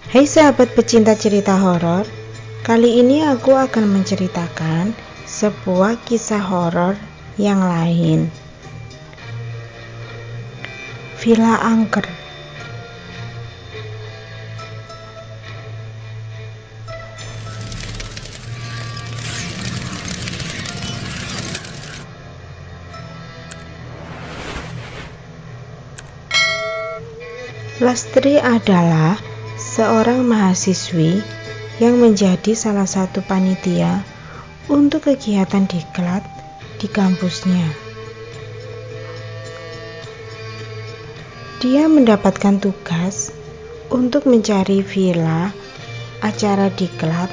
Hai sahabat pecinta cerita horor, kali ini aku akan menceritakan sebuah kisah horor yang lain. Villa Angker. Lastri adalah seorang mahasiswi yang menjadi salah satu panitia untuk kegiatan diklat di kampusnya. Dia mendapatkan tugas untuk mencari villa acara diklat.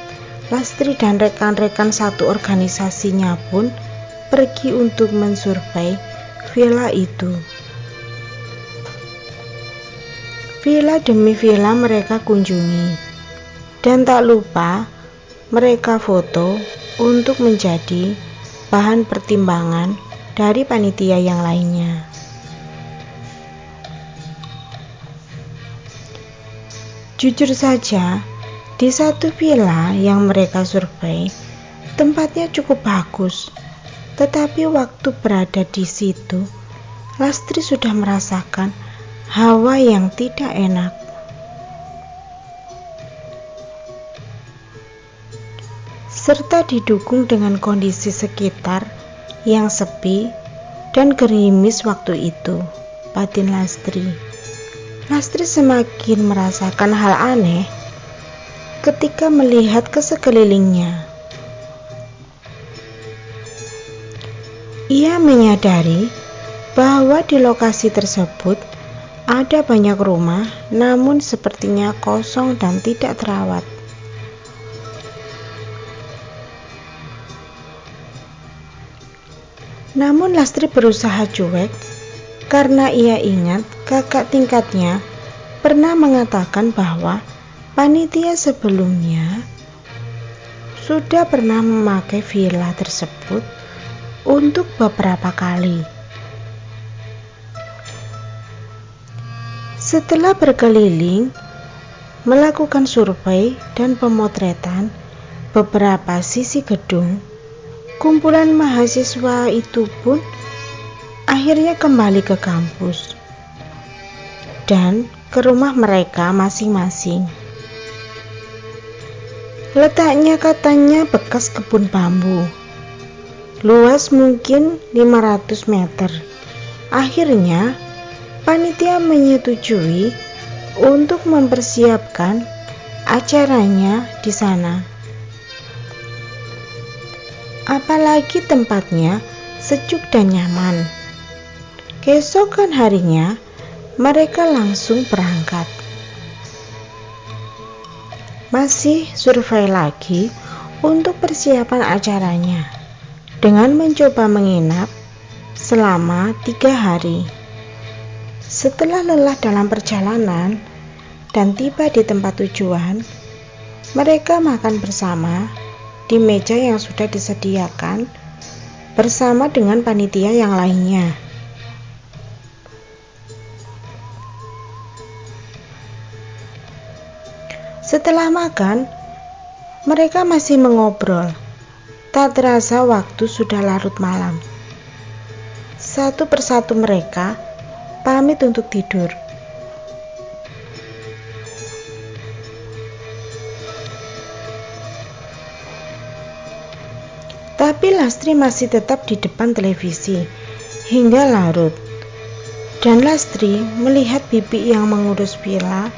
Lastri dan rekan-rekan satu organisasinya pun pergi untuk mensurvei villa itu. Villa demi villa mereka kunjungi, dan tak lupa mereka foto untuk menjadi bahan pertimbangan dari panitia yang lainnya. Jujur saja, di satu villa yang mereka survei, tempatnya cukup bagus, tetapi waktu berada di situ, Lastri sudah merasakan hawa yang tidak enak. Serta didukung dengan kondisi sekitar yang sepi dan gerimis waktu itu, batin Lastri. Lastri semakin merasakan hal aneh ketika melihat ke sekelilingnya. Ia menyadari bahwa di lokasi tersebut ada banyak rumah, namun sepertinya kosong dan tidak terawat. Namun Lastri berusaha cuek karena ia ingat kakak tingkatnya pernah mengatakan bahwa panitia sebelumnya sudah pernah memakai villa tersebut untuk beberapa kali. Setelah berkeliling, melakukan survei dan pemotretan beberapa sisi gedung, kumpulan mahasiswa itu pun akhirnya kembali ke kampus dan ke rumah mereka masing-masing. Letaknya katanya bekas kebun bambu, luas mungkin 500 meter. Akhirnya panitia menyetujui untuk mempersiapkan acaranya di sana. Apalagi tempatnya sejuk dan nyaman. Keesokan harinya, mereka langsung berangkat. Masih survei lagi untuk persiapan acaranya, dengan mencoba menginap selama 3 hari. Setelah lelah dalam perjalanan dan tiba di tempat tujuan, mereka makan bersama di meja yang sudah disediakan bersama dengan panitia yang lainnya. Setelah makan, mereka masih mengobrol. Tak terasa waktu sudah larut malam. Satu persatu mereka pamit untuk tidur. Tapi Lastri masih tetap di depan televisi hingga larut. Dan Lastri melihat bibi yang mengurus villa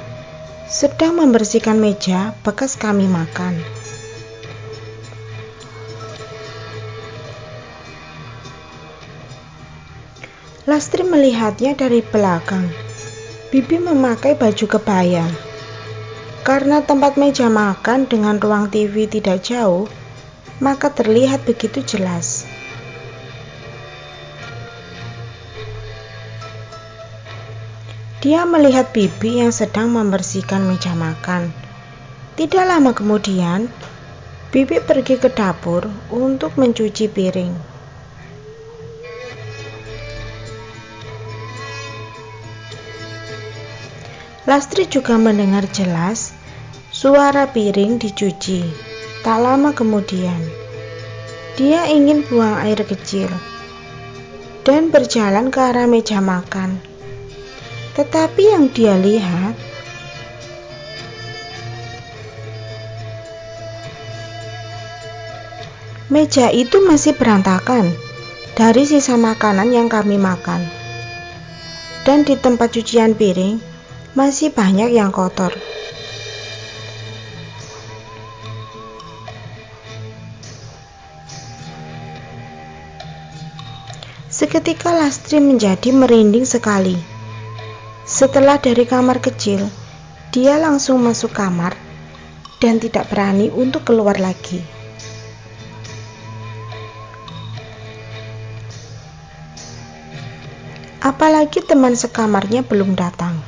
sedang membersihkan meja bekas kami makan. Lastri melihatnya dari belakang. Bibi memakai baju kebaya. Karena tempat meja makan dengan ruang TV tidak jauh, maka terlihat begitu jelas. Dia melihat bibi yang sedang membersihkan meja makan. Tidak lama kemudian, bibi pergi ke dapur untuk mencuci piring. Lastri juga mendengar jelas Suara piring dicuci. Tak lama kemudian, dia ingin buang air kecil dan berjalan ke arah meja makan. Tetapi yang dia lihat, meja itu masih berantakan dari sisa makanan yang kami makan. Dan di tempat cucian piring masih banyak yang kotor. Seketika Lastri menjadi merinding sekali. Setelah dari kamar kecil, dia langsung masuk kamar dan tidak berani untuk keluar lagi. Apalagi teman sekamarnya belum datang.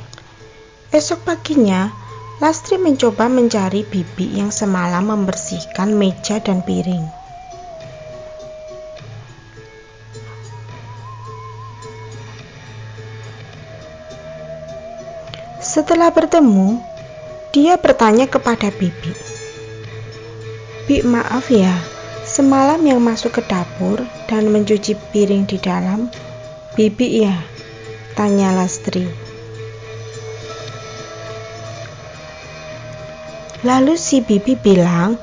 Esok paginya, Lastri mencoba mencari Bibi yang semalam membersihkan meja dan piring. Setelah bertemu, dia bertanya kepada Bibi, "Bi, maaf ya, semalam yang masuk ke dapur dan mencuci piring di dalam, Bibi ya?" tanya Lastri. Lalu si Bibi bilang,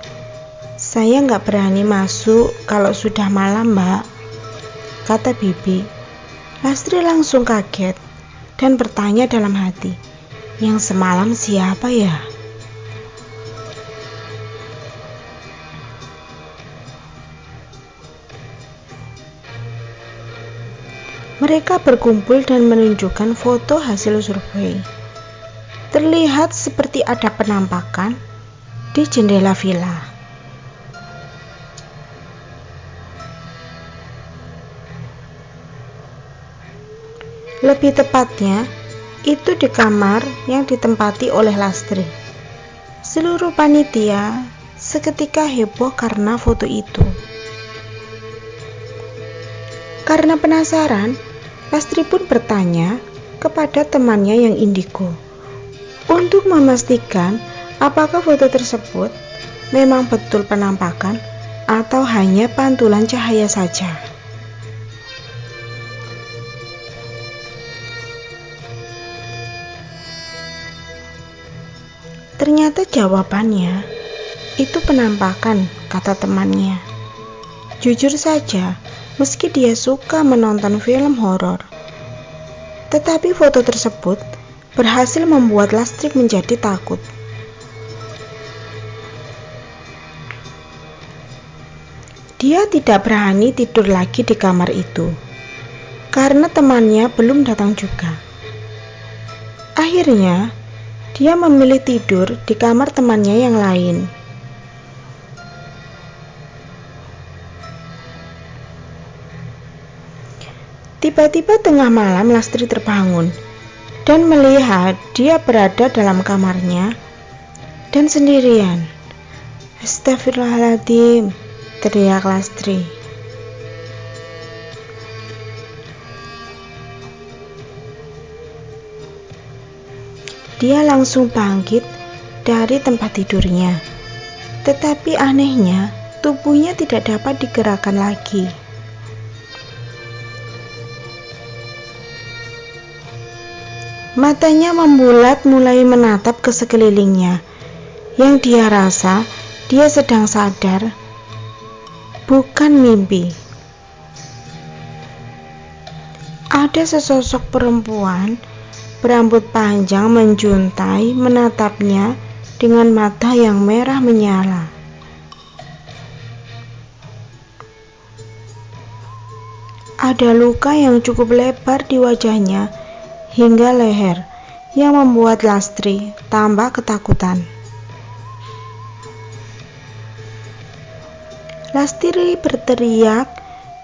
"Saya nggak berani masuk kalau sudah malam, Mbak," kata Bibi. Lastri langsung kaget dan bertanya dalam hati, "Yang semalam siapa ya?" Mereka berkumpul dan menunjukkan foto hasil survei. Terlihat seperti ada penampakan di jendela villa. Lebih tepatnya, itu di kamar yang ditempati oleh Lastri. Seluruh panitia seketika heboh karena foto itu. Karena penasaran, Lastri pun bertanya kepada temannya yang indigo untuk memastikan apakah foto tersebut memang betul penampakan atau hanya pantulan cahaya saja. Ternyata jawabannya itu penampakan, kata temannya. Jujur saja, meski dia suka menonton film horor, tetapi foto tersebut berhasil membuat Lastri menjadi takut. Dia tidak berani tidur lagi di kamar itu, karena temannya belum datang juga. Akhirnya, dia memilih tidur di kamar temannya yang lain. Tiba-tiba tengah malam Lastri terbangun dan melihat dia berada dalam kamarnya dan sendirian. "Astagfirullahaladzim," teriak Lastri. Dia langsung bangkit dari tempat tidurnya, tetapi anehnya tubuhnya tidak dapat digerakkan lagi. Matanya membulat mulai menatap ke sekelilingnya, yang dia rasa dia sedang sadar, bukan mimpi. Ada sesosok perempuan berambut panjang menjuntai menatapnya dengan mata yang merah menyala. Ada luka yang cukup lebar di wajahnya hingga leher yang membuat Lastri tambah ketakutan. Lastri berteriak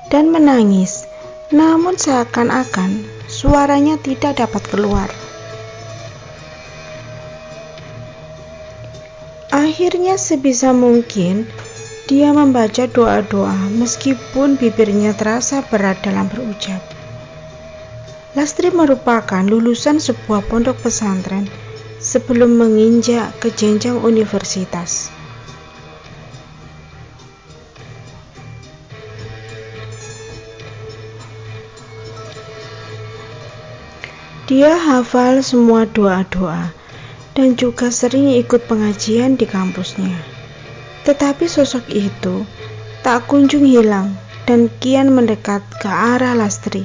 dan menangis, namun seakan-akan suaranya tidak dapat keluar. Akhirnya sebisa mungkin dia membaca doa-doa meskipun bibirnya terasa berat dalam berucap. Lastri merupakan lulusan sebuah pondok pesantren sebelum menginjak ke jenjang universitas. Dia hafal semua doa-doa dan juga sering ikut pengajian di kampusnya. Tetapi sosok itu tak kunjung hilang dan kian mendekat ke arah Lastri.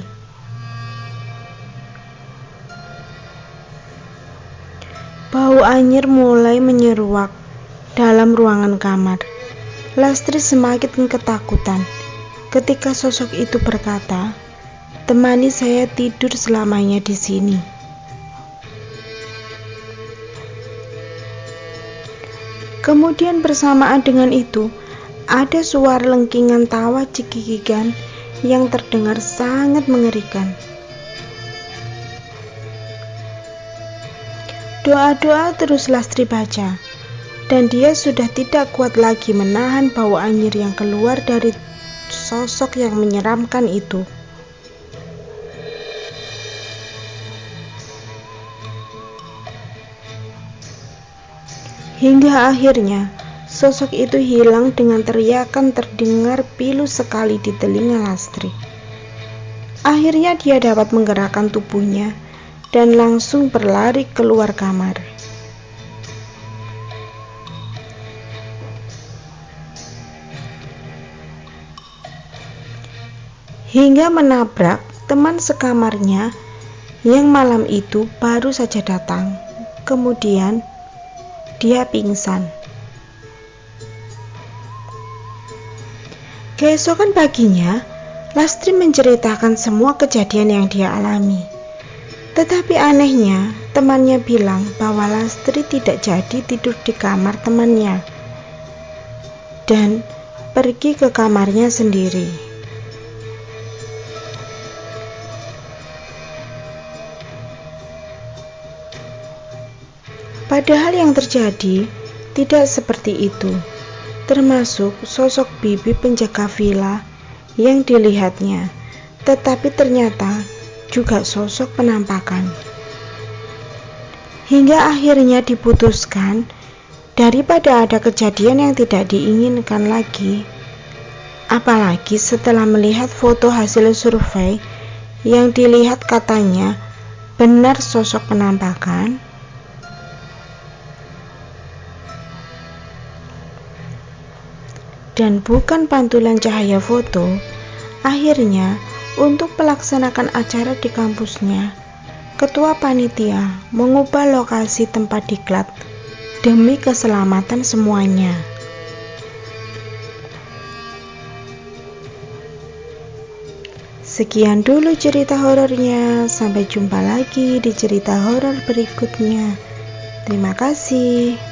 Bau anyir mulai menyeruak dalam ruangan kamar. Lastri semakin ketakutan ketika sosok itu berkata, "Temani saya tidur selamanya di sini." Kemudian bersamaan dengan itu, ada suara lengkingan tawa cekikikan yang terdengar sangat mengerikan. Doa-doa terus Lastri baca, dan dia sudah tidak kuat lagi menahan bau anyir yang keluar dari sosok yang menyeramkan itu. Hingga akhirnya sosok itu hilang dengan teriakan terdengar pilu sekali di telinga Lastri. Akhirnya dia dapat menggerakkan tubuhnya dan langsung berlari keluar kamar. Hingga menabrak teman sekamarnya yang malam itu baru saja datang. Kemudian dia pingsan. Keesokan paginya, Lastri menceritakan semua kejadian yang dia alami. Tetapi anehnya, temannya bilang bahwa Lastri tidak jadi tidur di kamar temannya dan pergi ke kamarnya sendiri. Padahal yang terjadi tidak seperti itu, termasuk sosok bibi penjaga villa yang dilihatnya, tetapi ternyata juga sosok penampakan. Hingga akhirnya diputuskan, daripada ada kejadian yang tidak diinginkan lagi, apalagi setelah melihat foto hasil survei yang dilihat katanya benar sosok penampakan, dan bukan pantulan cahaya foto. Akhirnya, untuk melaksanakan acara di kampusnya, ketua panitia mengubah lokasi tempat diklat demi keselamatan semuanya. Sekian dulu cerita horornya. Sampai jumpa lagi di cerita horor berikutnya. Terima kasih.